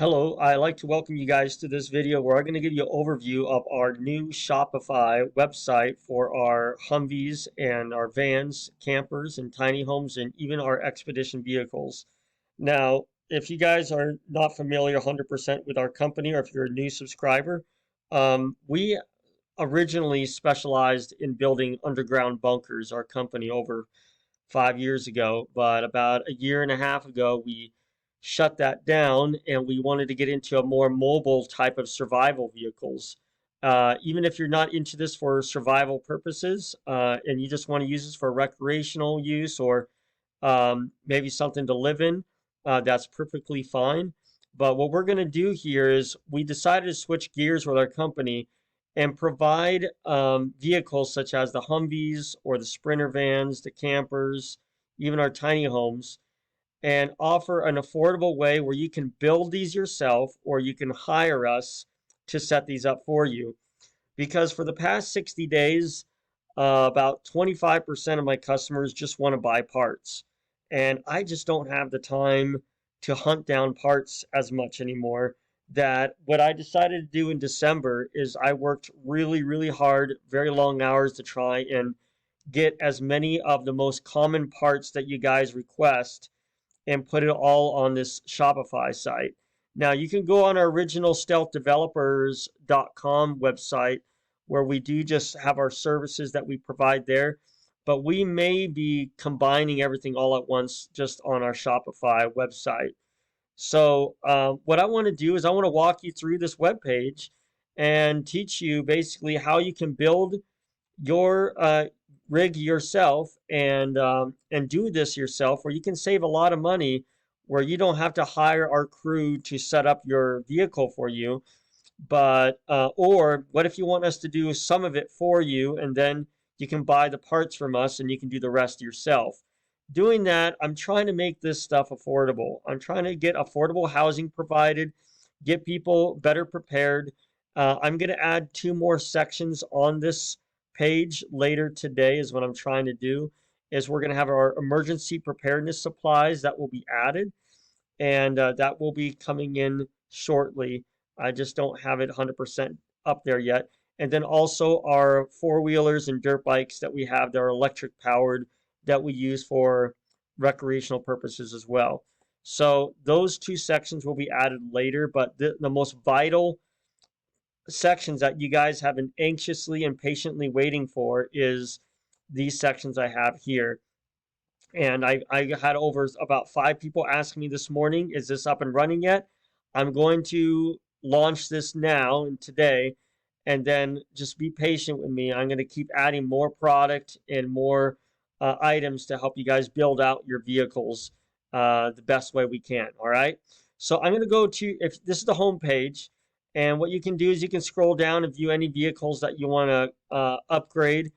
Hello, I'd like to welcome you guys to this video where I'm going to give you an overview of our new Shopify website for our Humvees and our vans, campers, and tiny homes, and even our expedition vehicles. Now, if you guys are not familiar 100% with our company, or if you're a new subscriber, we originally specialized in building underground bunkers, our company, over 5 years ago, but about a year and a half ago, we shut that down and we wanted to get into a more mobile type of survival vehicles. Even if you're not into this for survival purposes and you just want to use this for recreational use or maybe something to live in, that's perfectly fine. But what we're going to do here is we decided to switch gears with our company and provide vehicles such as the Humvees or the Sprinter vans, the campers, even our tiny homes, and offer an affordable way where you can build these yourself or you can hire us to set these up for you. Because for the past 60 days, about 25% of my customers just want to buy parts. And I just don't have the time to hunt down parts as much anymore. That what I decided to do in December is I worked really, really hard, very long hours to try and get as many of the most common parts that you guys request and put it all on this Shopify site. Now, you can go on our original stealthdevelopers.com website where we do just have our services that we provide there, but we may be combining everything all at once just on our Shopify website. So what I want to do is I want to walk you through this web page and teach you basically how you can build your rig yourself and do this yourself, where you can save a lot of money, where you don't have to hire our crew to set up your vehicle for you. But or what if you want us to do some of it for you, and then you can buy the parts from us and you can do the rest yourself. Doing that, I'm trying to make this stuff affordable. I'm trying to get affordable housing provided, get people better prepared. I'm going to add 2 more sections on this page later today is what I'm trying to do. Is we're going to have our emergency preparedness supplies that will be added, and that will be coming in shortly. I just don't have it 100% up there yet. And then also our four-wheelers and dirt bikes that we have that are electric powered that we use for recreational purposes as well. So those 2 sections will be added later, but the most vital sections that you guys have been anxiously and patiently waiting for is these sections I have here. And I had over about 5 people ask me this morning, is this up and running yet? I'm going to launch this now and today, and then just be patient with me. I'm going to keep adding more product and more items to help you guys build out your vehicles the best way we can. All right. So I'm going to go to, if this is the home page, and what you can do is you can scroll down and view any vehicles that you want to upgrade.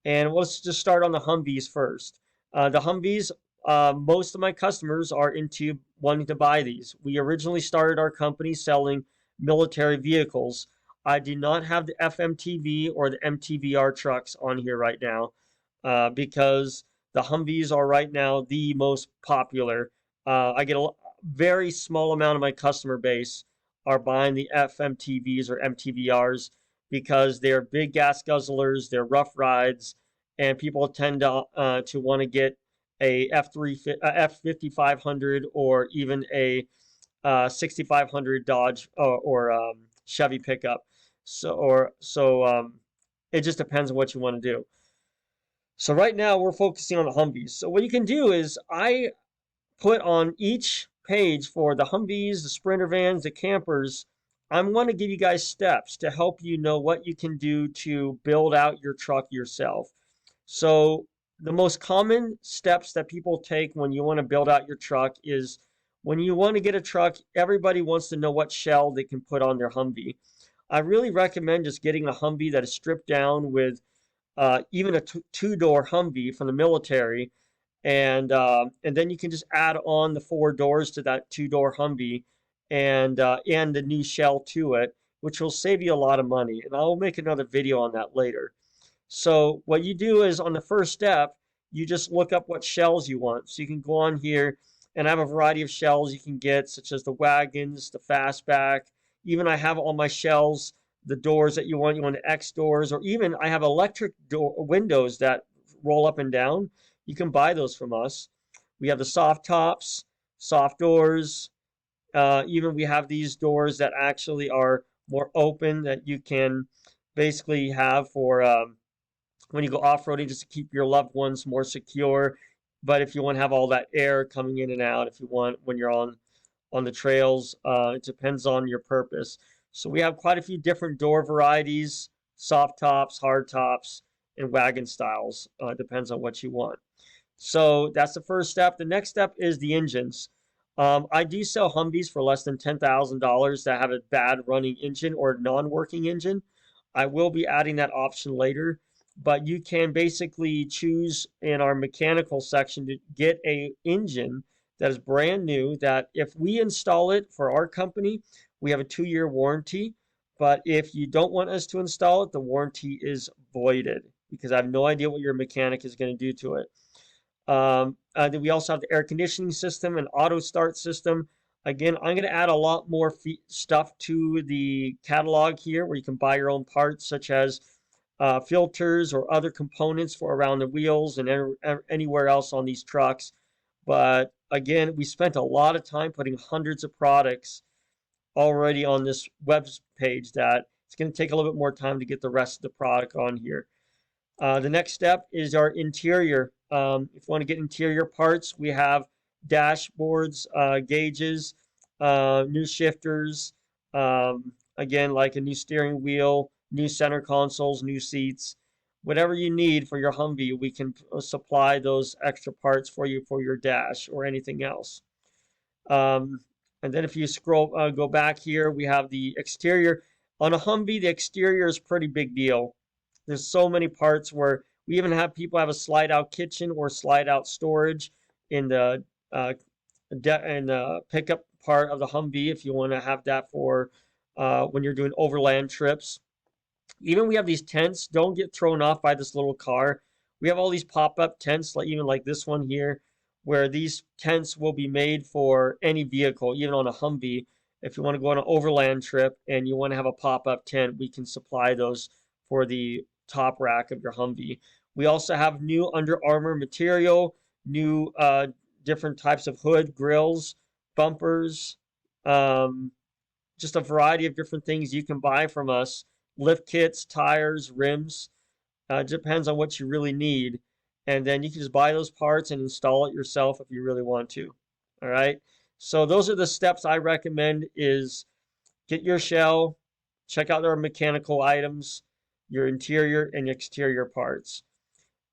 And let's just start on the Humvees first. The Humvees, most of my customers are into wanting to buy these. We originally started our company selling military vehicles. I do not have the FMTV or the MTVR trucks on here right now because the Humvees are right now the most popular. I get a very small amount of my customer base are buying the FMTVs or MTVRs because they're big gas guzzlers, they're rough rides, and people tend to want to get a F5500 or even a 6500 Dodge or Chevy pickup. So it just depends on what you want to do. So right now we're focusing on the Humvees. So what you can do is I put on each page for the Humvees, the Sprinter vans, the campers, I want to give you guys steps to help you know what you can do to build out your truck yourself. So the most common steps that people take when you want to build out your truck is when you want to get a truck, everybody wants to know what shell they can put on their Humvee. I really recommend just getting a Humvee that is stripped down with even a two-door Humvee from the military, and then you can just add on the 4 doors to that 2-door Humvee and the new shell to it, which will save you a lot of money. And I'll make another video on that later. So what you do is on the first step, you just look up what shells you want. So you can go on here and I have a variety of shells you can get, such as the wagons, the fastback. Even I have on my shells the doors that you want. You want the X doors, or even I have electric door windows that roll up and down. You can buy those from us. We have the soft tops, soft doors. Even we have these doors that actually are more open that you can basically have for when you go off-roading, just to keep your loved ones more secure. But if you want to have all that air coming in and out, if you want when you're on the trails, it depends on your purpose. So we have quite a few different door varieties: soft tops, hard tops, and wagon styles. Depends on what you want. So that's the first step. The next step is the engines. I do sell Humvees for less than $10,000 that have a bad running engine or non-working engine. I will be adding that option later, but you can basically choose in our mechanical section to get a engine that is brand new, that if we install it for our company, we have a 2-year warranty. But if you don't want us to install it, the warranty is voided because I have no idea what your mechanic is going to do to it. Then we also have the air conditioning system and auto start system. Again, I'm going to add a lot more stuff to the catalog here where you can buy your own parts, such as filters or other components for around the wheels and anywhere else on these trucks. But again, we spent a lot of time putting hundreds of products already on this web page that it's going to take a little bit more time to get the rest of the product on here. The next step is our interior. If you want to get interior parts, we have dashboards, gauges, new shifters, again, like a new steering wheel, new center consoles, new seats. Whatever you need for your Humvee, we can supply those extra parts for you for your dash or anything else. And then if you go back here, we have the exterior. On a Humvee, the exterior is a pretty big deal. There's so many parts where we even have people have a slide out kitchen or slide out storage in the pickup part of the Humvee if you want to have that for when you're doing overland trips. Even we have these tents. Don't get thrown off by this little car. We have all these pop-up tents, like even like this one here, where these tents will be made for any vehicle, even on a Humvee. If you want to go on an overland trip and you want to have a pop-up tent, we can supply those for the top rack of your Humvee. We also have new Under Armour material, new different types of hood, grills, bumpers, just a variety of different things you can buy from us. Lift kits, tires, rims. Depends on what you really need. And then you can just buy those parts and install it yourself if you really want to. All right. So those are the steps I recommend: is get your shell, check out our mechanical items, your interior and exterior parts.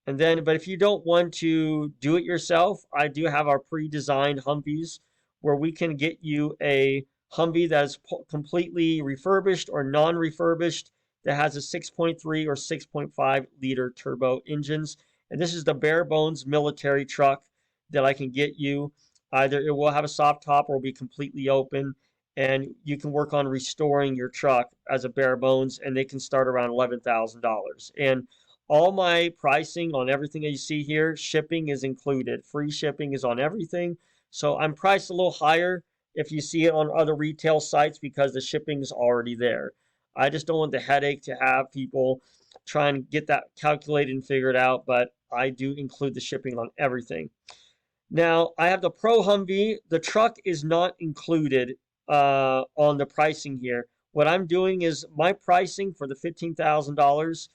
And then, but if you don't want to do it yourself, I do have our pre-designed Humvees where we can get you a Humvee that is completely refurbished or non-refurbished, that has a 6.3 or 6.5 liter turbo engines. And this is the bare bones military truck that I can get you. Either it will have a soft top or will be completely open, and you can work on restoring your truck as a bare bones, and they can start around $11,000. And all my pricing on everything that you see here, shipping is included. Free shipping is on everything. So I'm priced a little higher if you see it on other retail sites because the shipping is already there. I just don't want the headache to have people try and get that calculated and figured out, but I do include the shipping on everything. Now, I have the Pro Humvee. The truck is not included on the pricing here. What I'm doing is my pricing for the $15,000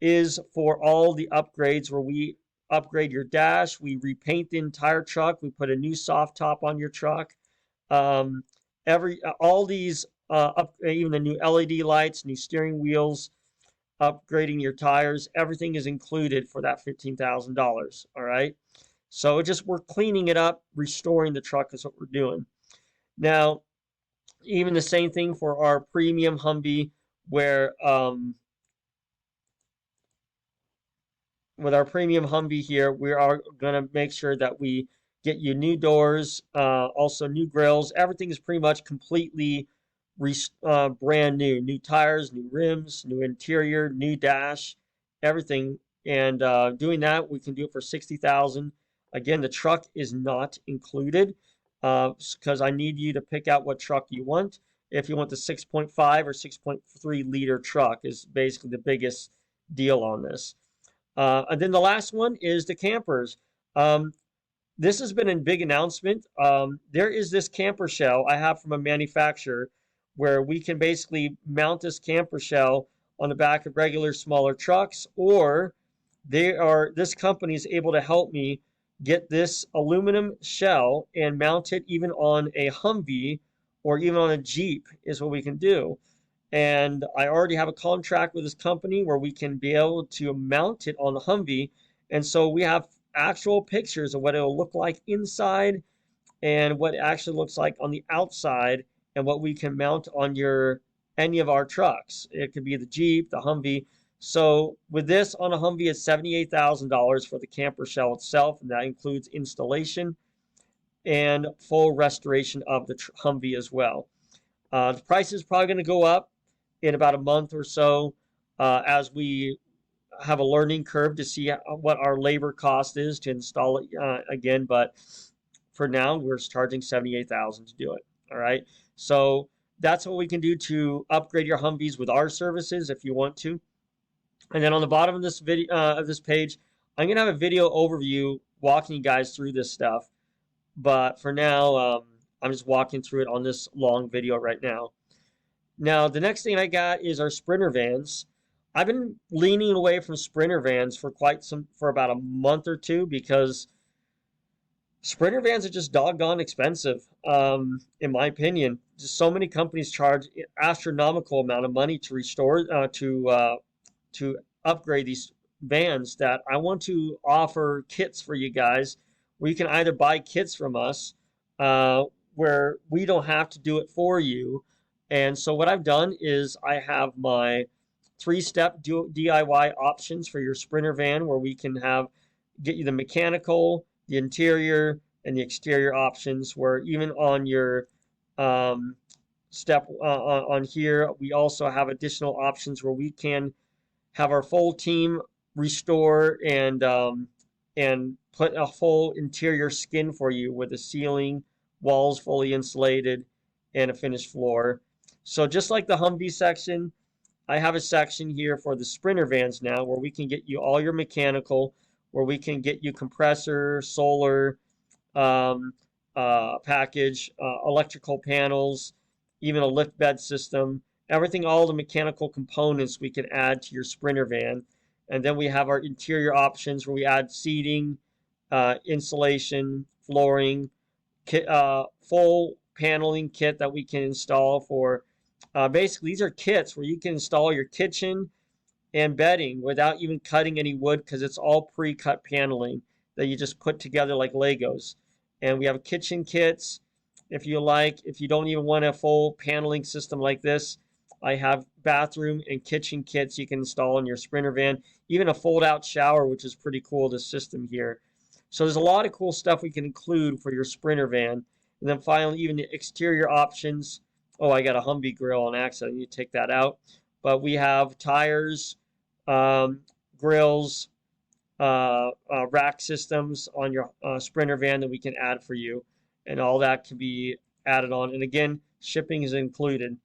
is for all the upgrades where we upgrade your dash, we repaint the entire truck, we put a new soft top on your truck. All these even the new LED lights, new steering wheels, upgrading your tires, everything is included for that $15,000. All right. So we're cleaning it up, restoring the truck is what we're doing. Now, even the same thing for our premium Humvee, where with our premium Humvee here, we are going to make sure that we get you new doors, also new grills. Everything is pretty much completely brand new. New tires, new rims, new interior, new dash, everything. And doing that, we can do it for $60,000. Again, the truck is not included because I need you to pick out what truck you want. If you want the 6.5 or 6.3 liter truck is basically the biggest deal on this. And then the last one is the campers. Um, this has been a big announcement. There is this camper shell I have from a manufacturer where we can basically mount this camper shell on the back of regular smaller trucks, or this company is able to help me get this aluminum shell and mount it even on a Humvee or even on a Jeep is what we can do. And I already have a contract with this company where we can be able to mount it on the Humvee. And so we have actual pictures of what it'll look like inside and what it actually looks like on the outside and what we can mount on any of our trucks. It could be the Jeep, the Humvee. So with this on a Humvee, it's $78,000 for the camper shell itself, and that includes installation and full restoration of the Humvee as well. The price is probably going to go up in about a month or so as we have a learning curve to see what our labor cost is to install it again. But for now, we're charging $78,000 to do it. All right. So that's what we can do to upgrade your Humvees with our services if you want to. And then on the bottom of this video of this page, I'm gonna have a video overview walking you guys through this stuff. But for now, I'm just walking through it on this long video right now. Now, the next thing I got is our Sprinter vans. I've been leaning away from Sprinter vans for about a month or two because Sprinter vans are just doggone expensive, in my opinion. Just so many companies charge astronomical amount of money to restore to upgrade these vans that I want to offer kits for you guys where you can either buy kits from us where we don't have to do it for you. And so what I've done is I have my 3-step DIY options for your Sprinter van where we can get you the mechanical, the interior, and the exterior options where even on your step on here, we also have additional options where we can have our full team restore and put a full interior skin for you with a ceiling, walls fully insulated, and a finished floor. So just like the Humvee section, I have a section here for the Sprinter vans now where we can get you all your mechanical, where we can get you compressor, solar package, electrical panels, even a lift bed system, everything, all the mechanical components we can add to your Sprinter van. And then we have our interior options where we add seating, insulation, flooring, full paneling kit that we can install for. Basically, these are kits where you can install your kitchen and bedding without even cutting any wood because it's all pre-cut paneling that you just put together like Legos. And we have kitchen kits if you like. If you don't even want a full paneling system like this, I have bathroom and kitchen kits you can install in your Sprinter van. Even a fold-out shower, which is pretty cool, this system here. So there's a lot of cool stuff we can include for your Sprinter van. And then finally, even the exterior options. Oh, I got a Humvee grill on accident. I need to take that out. But we have tires, grills, rack systems on your Sprinter van that we can add for you. And all that can be added on. And again, shipping is included.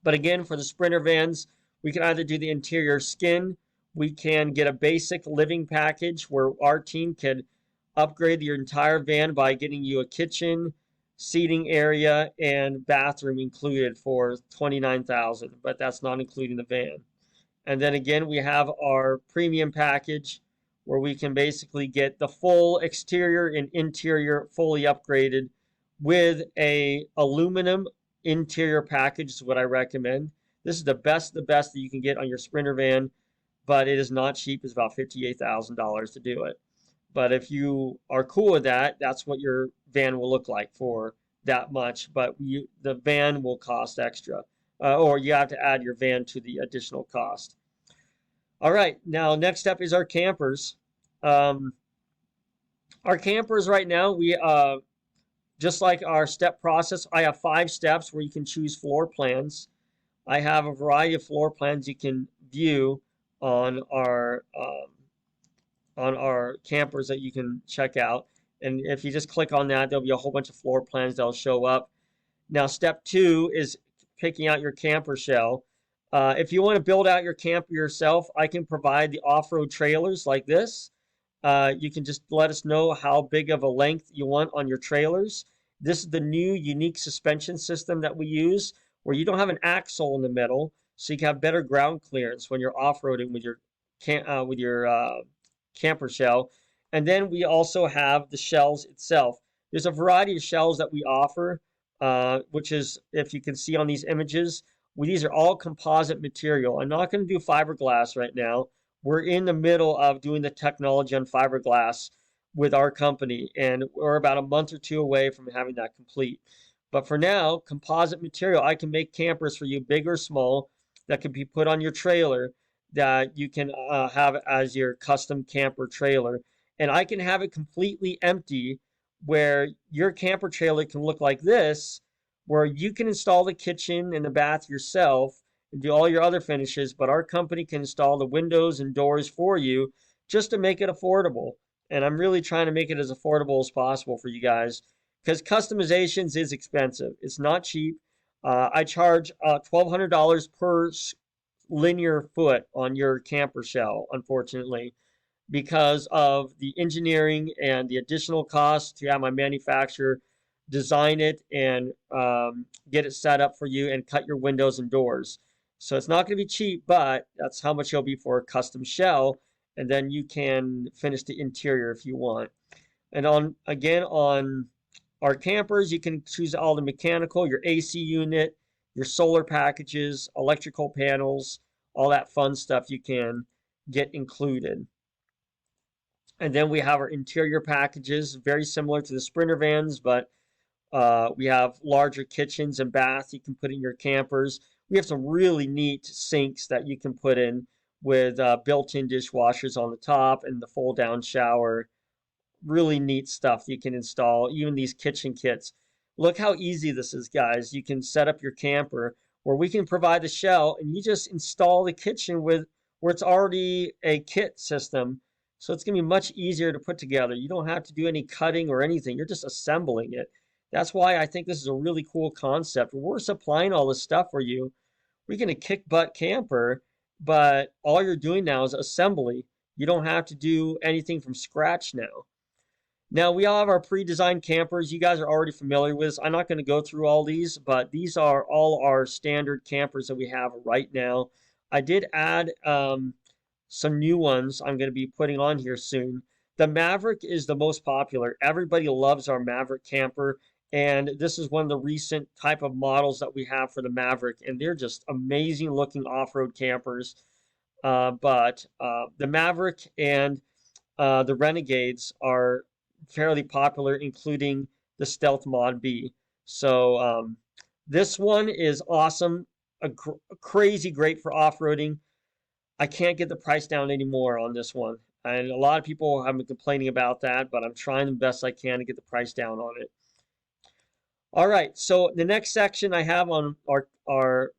But again, for the Sprinter vans, we can either do the interior skin, we can get a basic living package where our team can upgrade your entire van by getting you a kitchen, seating area, and bathroom included for $29,000, but that's not including the van. And then again, we have our premium package where we can basically get the full exterior and interior fully upgraded with a aluminum interior package is what I recommend. This is the best that you can get on your Sprinter van, but it is not cheap. It's about $58,000 to do it. But if you are cool with that, that's what your van will look like for that much. But the van will cost extra, or you have to add your van to the additional cost. All right, now next up is our campers. Our campers right now, we just like our step process, I have 5 steps where you can choose floor plans. I have a variety of floor plans you can view on our on our campers that you can check out. And if you just click on that, there'll be a whole bunch of floor plans that'll show up. Now, step 2 is picking out your camper shell. If you want to build out your camper yourself, I can provide the off-road trailers like this. You can just let us know how big of a length you want on your trailers. This is the new unique suspension system that we use, where you don't have an axle in the middle, so you can have better ground clearance when you're off-roading with your camper shell. And then we also have the shells itself. There's a variety of shells that we offer, which is, if you can see on these images, these are all composite material. I'm not going to do fiberglass right now. We're in the middle of doing the technology on fiberglass with our company, and we're about a month or 2 away from having that complete. But for now, composite material, I can make campers for you, big or small, that can be put on your trailer, that you can have as your custom camper trailer. And I can have it completely empty, where your camper trailer can look like this, where you can install the kitchen and the bath yourself and do all your other finishes, but our company can install the windows and doors for you just to make it affordable. And I'm really trying to make it as affordable as possible for you guys, because customizations is expensive. It's not cheap. I charge $1,200 per linear foot on your camper shell, unfortunately, because of the engineering and the additional cost to have my manufacturer design it and get it set up for you and cut your windows and doors. So it's not going to be cheap, but that's how much it'll be for a custom shell. And then you can finish the interior if you want. And on our campers, you can choose all the mechanical, your AC unit, your solar packages, electrical panels, all that fun stuff you can get included. And then we have our interior packages, very similar to the Sprinter vans, but we have larger kitchens and baths you can put in your campers. We have some really neat sinks that you can put in with built-in dishwashers on the top and the fold-down shower. Really neat stuff you can install, even these kitchen kits. Look how easy this is, guys. You can set up your camper where we can provide the shell and you just install the kitchen where it's already a kit system. So it's going to be much easier to put together. You don't have to do any cutting or anything. You're just assembling it. That's why I think this is a really cool concept. We're supplying all this stuff for you. We're going to kick butt camper, but all you're doing now is assembly. You don't have to do anything from scratch now. Now, we all have our pre-designed campers. You guys are already familiar with this. I'm not going to go through all these, but these are all our standard campers that we have right now. I did add some new ones I'm going to be putting on here soon. The Maverick is the most popular. Everybody loves our Maverick camper, and this is one of the recent type of models that we have for the Maverick, and they're just amazing looking off-road campers. But the Maverick and the Renegades are fairly popular, including the Stealth Mod B. So this one is awesome, crazy great for off-roading. I can't get the price down anymore on this one. And a lot of people have been complaining about that, but I'm trying the best I can to get the price down on it. All right, so the next section I have on our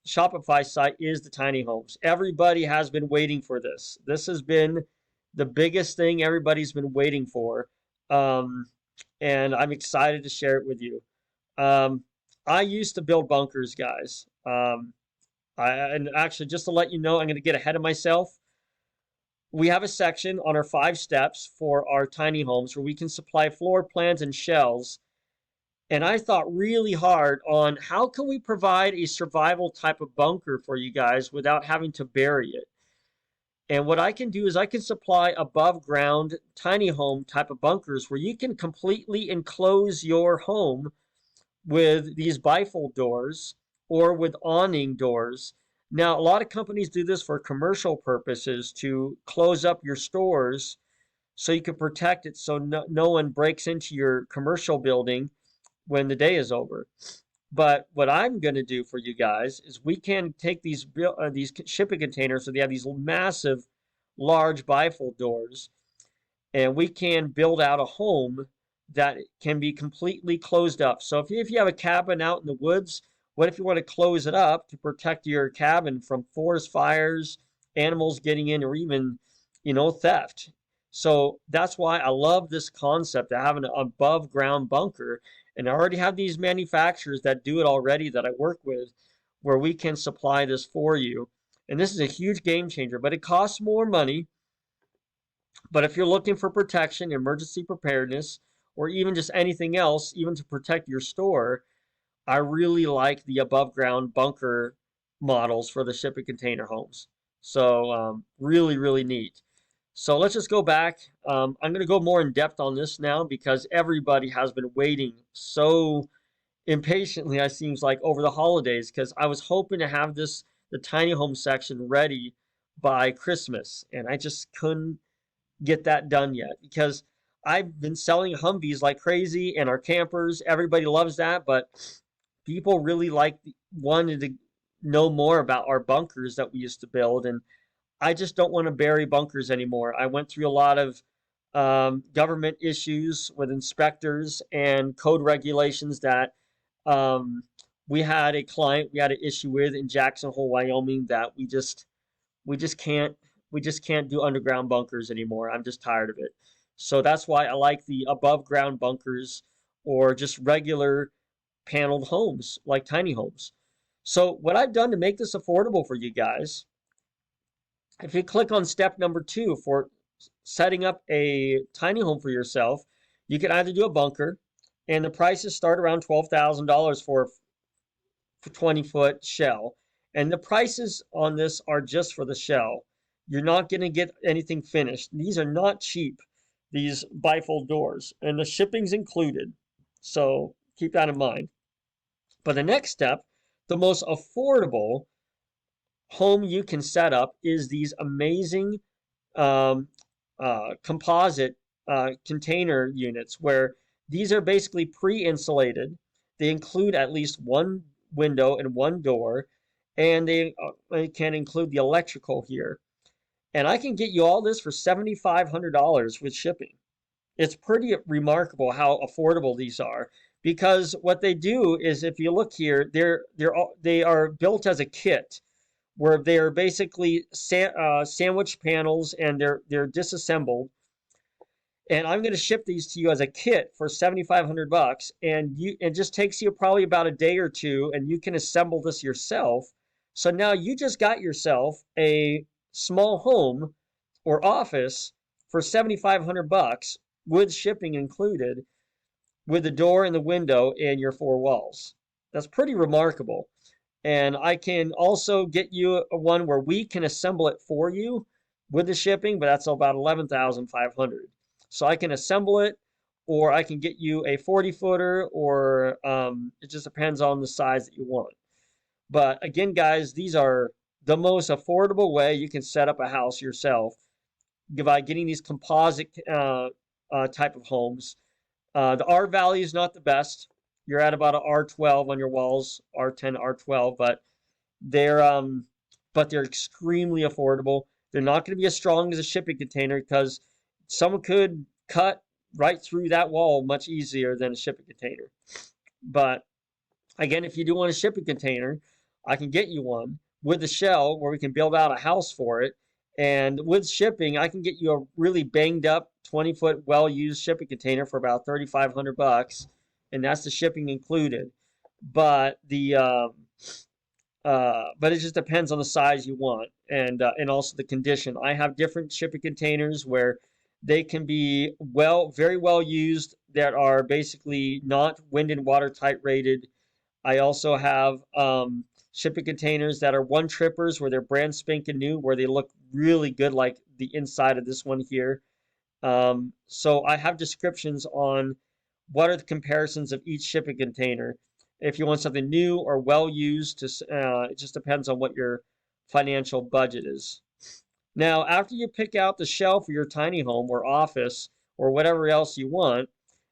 Shopify site is the tiny homes. Everybody has been waiting for this. This has been the biggest thing everybody's been waiting for. And I'm excited to share it with you. I used to build bunkers, guys. And actually, just to let you know, I'm going to get ahead of myself. We have a section on our 5 steps for our tiny homes where we can supply floor plans and shells. And I thought really hard on how can we provide a survival type of bunker for you guys without having to bury it. And what I can do is I can supply above ground tiny home type of bunkers where you can completely enclose your home with these bifold doors or with awning doors. Now, a lot of companies do this for commercial purposes to close up your stores so you can protect it so no one breaks into your commercial building when the day is over. But what I'm going to do for you guys is we can take these shipping containers, so they have these massive, large bifold doors, and we can build out a home that can be completely closed up. So if you have a cabin out in the woods, what if you want to close it up to protect your cabin from forest fires, animals getting in, or even, theft? So that's why I love this concept of having an above ground bunker. And I already have these manufacturers that do it already that I work with, where we can supply this for you. And this is a huge game changer, but it costs more money. But if you're looking for protection, emergency preparedness, or even just anything else, even to protect your store, I really like the above ground bunker models for the shipping container homes. So really, really neat. So let's just go back. I'm going to go more in depth on this now because everybody has been waiting so impatiently, it seems like, over the holidays, because I was hoping to have the tiny home section ready by Christmas, and I just couldn't get that done yet because I've been selling Humvees like crazy and our campers. Everybody loves that, but people really wanted to know more about our bunkers that we used to build, and I just don't want to bury bunkers anymore. I went through a lot of government issues with inspectors and code regulations that um, we had a client we had an issue with in Jackson Hole, Wyoming, that we just can't we just can't do underground bunkers anymore. I'm just tired of it. So that's why I like the above ground bunkers or just regular paneled homes like tiny homes. So what I've done to make this affordable for you guys, if you click on step number 2 for setting up a tiny home for yourself, you can either do a bunker, and the prices start around $12,000 for 20-foot shell. And the prices on this are just for the shell. You're not going to get anything finished. These are not cheap, these bifold doors, and the shipping's included. So keep that in mind. But the next step, the most affordable home you can set up, is these amazing um, composite container units, where these are basically pre-insulated. They include at least one window and one door, and they can include the electrical here. And I can get you all this for $7,500 with shipping. It's pretty remarkable how affordable these are, because what they do is, if you look here, they are built as a kit, where they're basically sandwich panels, and they're disassembled. And I'm going to ship these to you as a kit for $7,500, and it just takes you probably about a day or two, and you can assemble this yourself. So now you just got yourself a small home or office for $7,500 with shipping included, with the door and the window and your 4 walls. That's pretty remarkable. And I can also get you one where we can assemble it for you with the shipping, but that's about $11,500. So I can assemble it, or I can get you a 40-footer, or it just depends on the size that you want. But again, guys, these are the most affordable way you can set up a house yourself by getting these composite type of homes. The R value is not the best. You're at about an R12 on your walls, R10, R12, but they're extremely affordable. They're not going to be as strong as a shipping container, because someone could cut right through that wall much easier than a shipping container. But again, if you do want a shipping container, I can get you one with the shell where we can build out a house for it. And with shipping, I can get you a really banged up 20-foot well-used shipping container for about $3,500, and that's the shipping included. But but it just depends on the size you want, and also the condition. I have different shipping containers where they can be very well used, that are basically not wind and watertight rated. I also have shipping containers that are one trippers, where they're brand spanking new, where they look really good, like the inside of this one here. So I have descriptions on what are the comparisons of each shipping container. If you want something new or well used, it just depends on what your financial budget is. Now, after you pick out the shell for your tiny home or office or whatever else you want,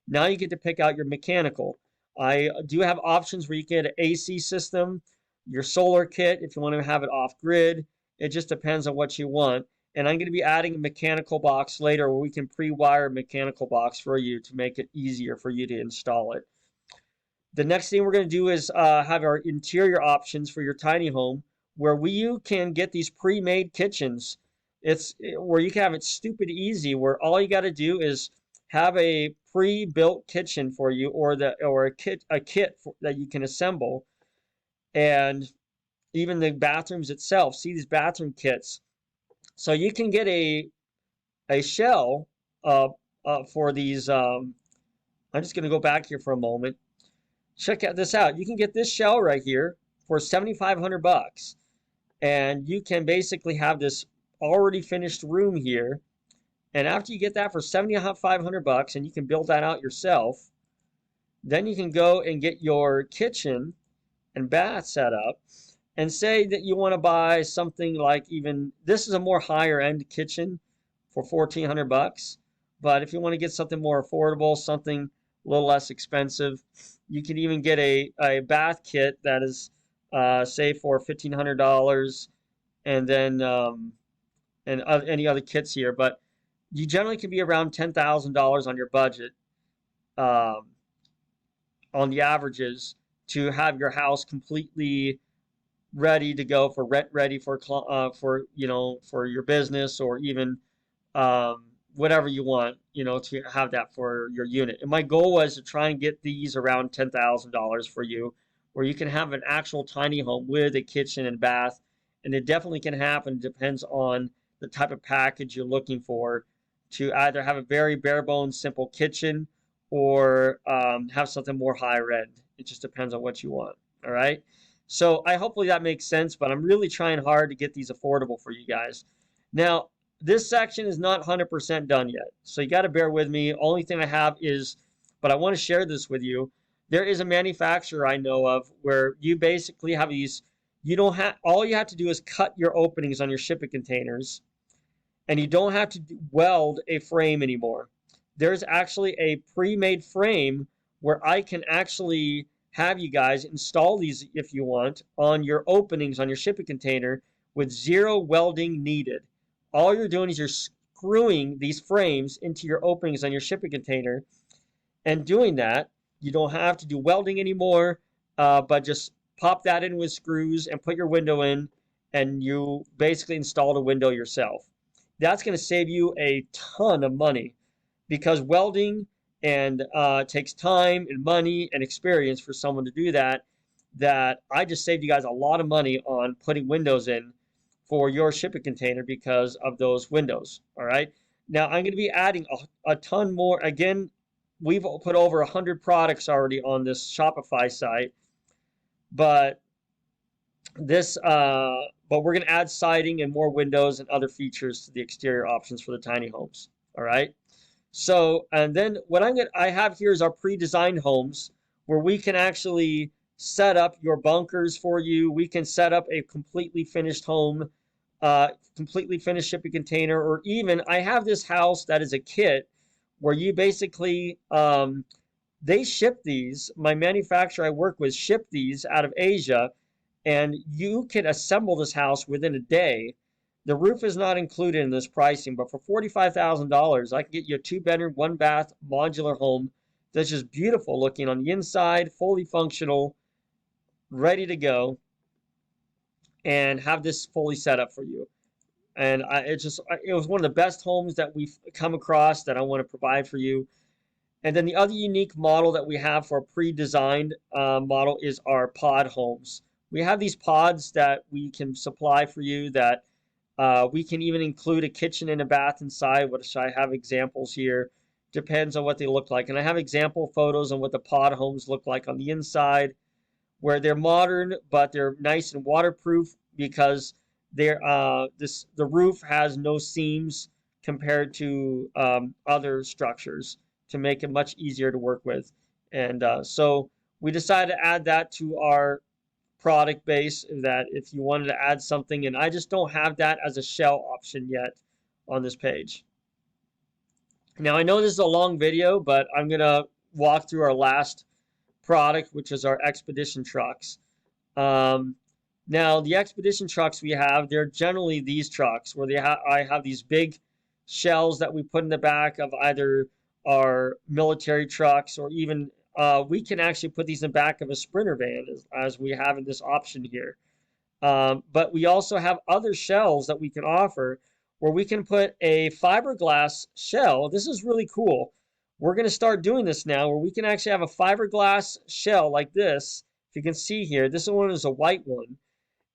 now you get to pick out your mechanical. I do have options where you get an AC system, your solar kit if you want to have it off grid. It just depends on what you want. And I'm going to be adding a mechanical box later, where we can pre-wire a mechanical box for you to make it easier for you to install it. The next thing we're going to do is have our interior options for your tiny home, where you can get these pre-made kitchens. It's where you can have it stupid easy, where all you got to do is have a pre-built kitchen for you, or a kit that you can assemble, and even the bathrooms itself. See these bathroom kits, so you can get a shell uh, for these. I'm just going to go back here for a moment. Check this out. You can get this shell right here for $7,500, and you can basically have this already finished room here. And after you get that for $7,500, and you can build that out yourself, then you can go and get your kitchen and bath set up. And say that you want to buy something like, even this is a more higher end kitchen for $1,400. But if you want to get something more affordable, something a little less expensive, you can even get a bath kit that is, say, for $1,500, and then any other kits here. But you generally can be around $10,000 on your budget, um, on the averages, to have your house completely ready to go, for rent ready, for for your business, or even whatever you want, to have that for your unit. And my goal was to try and get these around $10,000 for you, where you can have an actual tiny home with a kitchen and bath. And it definitely can happen. It depends on the type of package you're looking for, to either have a very bare bones simple kitchen, or have something more higher end. It just depends on what you want. All right. So hopefully that makes sense, but I'm really trying hard to get these affordable for you guys. Now, this section is not 100% done yet, so you got to bear with me. Only thing I have is, but I want to share this with you. There is a manufacturer I know of where you basically have these, you don't have, all you have to do is cut your openings on your shipping containers, and you don't have to weld a frame anymore. There's actually a pre-made frame where I can actually have you guys install these, if you want, on your openings on your shipping container with zero welding needed. All you're doing is you're screwing these frames into your openings on your shipping container, and doing that, you don't have to do welding anymore, but just pop that in with screws and put your window in, and you basically installed a window yourself. That's going to save you a ton of money, because welding and takes time and money and experience for someone to do that. That I just saved you guys a lot of money on putting windows in for your shipping container because of those windows. All right. Now I'm going to be adding a ton more. Again, we've put over 100 products already on this Shopify site, but but we're going to add siding and more windows and other features to the exterior options for the tiny homes. All right. So, and then what I have here is our pre-designed homes, where we can actually set up your bunkers for you. We can set up a completely finished home, completely finished shipping container, or even I have this house that is a kit where you basically, they ship these. My manufacturer I work with ship these out of Asia, and you can assemble this house within a day. The roof is not included in this pricing, but for $45,000, I can get you a 2-bedroom, 1-bath modular home that's just beautiful looking on the inside, fully functional, ready to go, and have this fully set up for you. And it was one of the best homes that we've come across that I want to provide for you. And then the other unique model that we have for a pre-designed model is our pod homes. We have these pods that we can supply for you that we can even include a kitchen and a bath inside, which I have examples here. Depends on what they look like. And I have example photos on what the pod homes look like on the inside, where they're modern, but they're nice and waterproof, because the roof has no seams compared to other structures, to make it much easier to work with. And so we decided to add that to our product base, that if you wanted to add something, and I just don't have that as a shell option yet on this page. Now I know this is a long video, but I'm gonna walk through our last product, which is our xpedition trucks. Now the xpedition trucks we have, they're generally these trucks where I have these big shells that we put in the back of either our military trucks, or even we can actually put these in the back of a Sprinter van, as we have in this option here. But we also have other shells that we can offer, where we can put a fiberglass shell. This is really cool. We're going to start doing this now, where we can actually have a fiberglass shell like this. If you can see here, this one is a white one.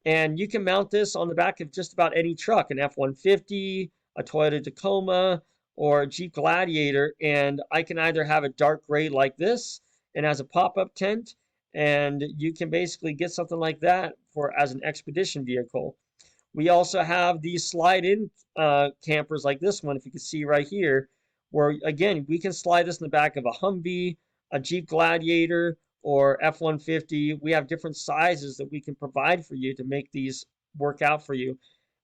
And you can mount this on the back of just about any truck, an F-150, a Toyota Tacoma, or a Jeep Gladiator. And I can either have a dark gray like this and has a pop-up tent, and you can basically get something like that for as an expedition vehicle. We also have these slide-in campers like this one, if you can see right here, where again, we can slide this in the back of a Humvee, a Jeep Gladiator, or F-150. We have different sizes that we can provide for you to make these work out for you.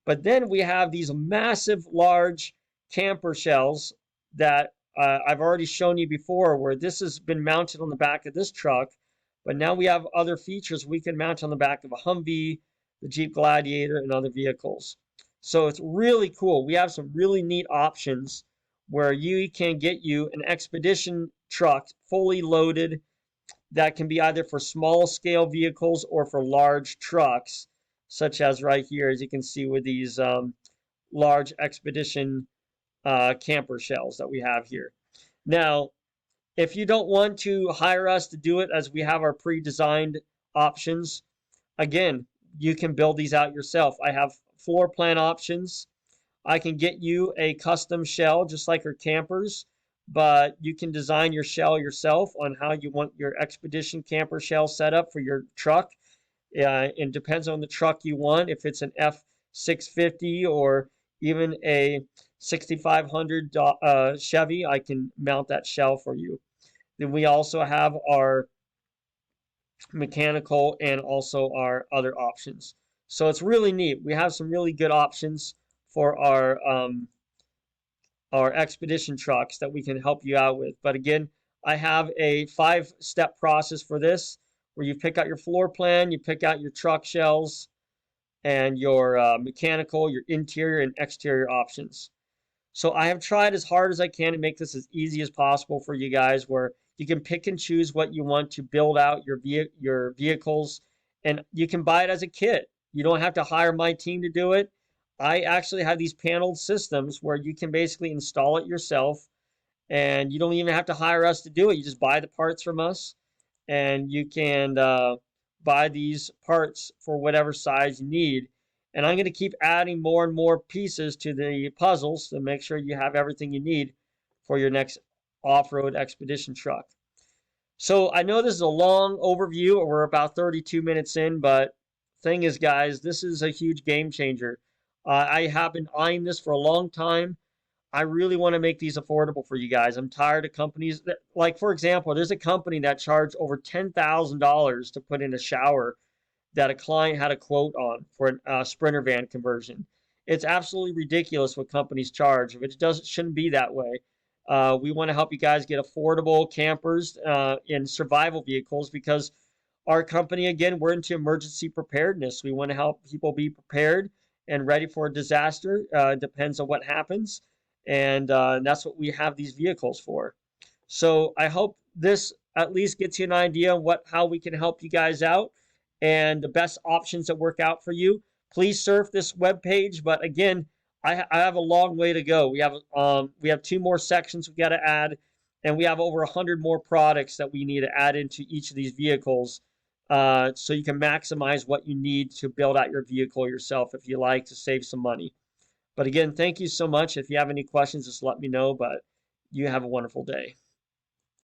But then we have these massive, large camper shells that I've already shown you before, where this has been mounted on the back of this truck. But now we have other features we can mount on the back of a Humvee, the Jeep Gladiator, and other vehicles. So it's really cool. We have some really neat options where you can get you an expedition truck fully loaded that can be either for small scale vehicles or for large trucks, such as right here, as you can see with these large expedition camper shells that we have here. Now, if you don't want to hire us to do it, as we have our pre-designed options, again, you can build these out yourself. I have floor plan options. I can get you a custom shell just like our campers, but you can design your shell yourself on how you want your expedition camper shell set up for your truck. It depends on the truck you want. If it's an F650 or even a 6500 Chevy, I can mount that shell for you. Then we also have our mechanical and also our other options. So it's really neat. We have some really good options for our expedition trucks that we can help you out with. But again, I have a 5-step process for this, where you pick out your floor plan, you pick out your truck shells, and your mechanical, your interior and exterior options. So I have tried as hard as I can to make this as easy as possible for you guys, where you can pick and choose what you want to build out your vehicles, and you can buy it as a kit. You don't have to hire my team to do it. I actually have these paneled systems where you can basically install it yourself, and you don't even have to hire us to do it. You just buy the parts from us, and you can buy these parts for whatever size you need. And I'm going to keep adding more and more pieces to the puzzles to make sure you have everything you need for your next off-road expedition truck. So I know this is a long overview. We're about 32 minutes in, but thing is, guys, this is a huge game changer. I have been eyeing this for a long time. I really want to make these affordable for you guys. I'm tired of companies that, like, for example, there's a company that charged over $10,000 to put in a shower that a client had a quote on for a Sprinter van conversion. It's absolutely ridiculous what companies charge. Shouldn't be that way. We want to help you guys get affordable campers in survival vehicles, because our company, again, we're into emergency preparedness. We want to help people be prepared and ready for a disaster. Depends on what happens. And that's what we have these vehicles for. So I hope this at least gets you an idea of how we can help you guys out and the best options that work out for you. Please surf this webpage. But again, I have a long way to go. We have 2 more sections we got to add, and we have over 100 more products that we need to add into each of these vehicles, so you can maximize what you need to build out your vehicle yourself if you like to save some money. But again, thank you so much. If you have any questions, just let me know. But you have a wonderful day.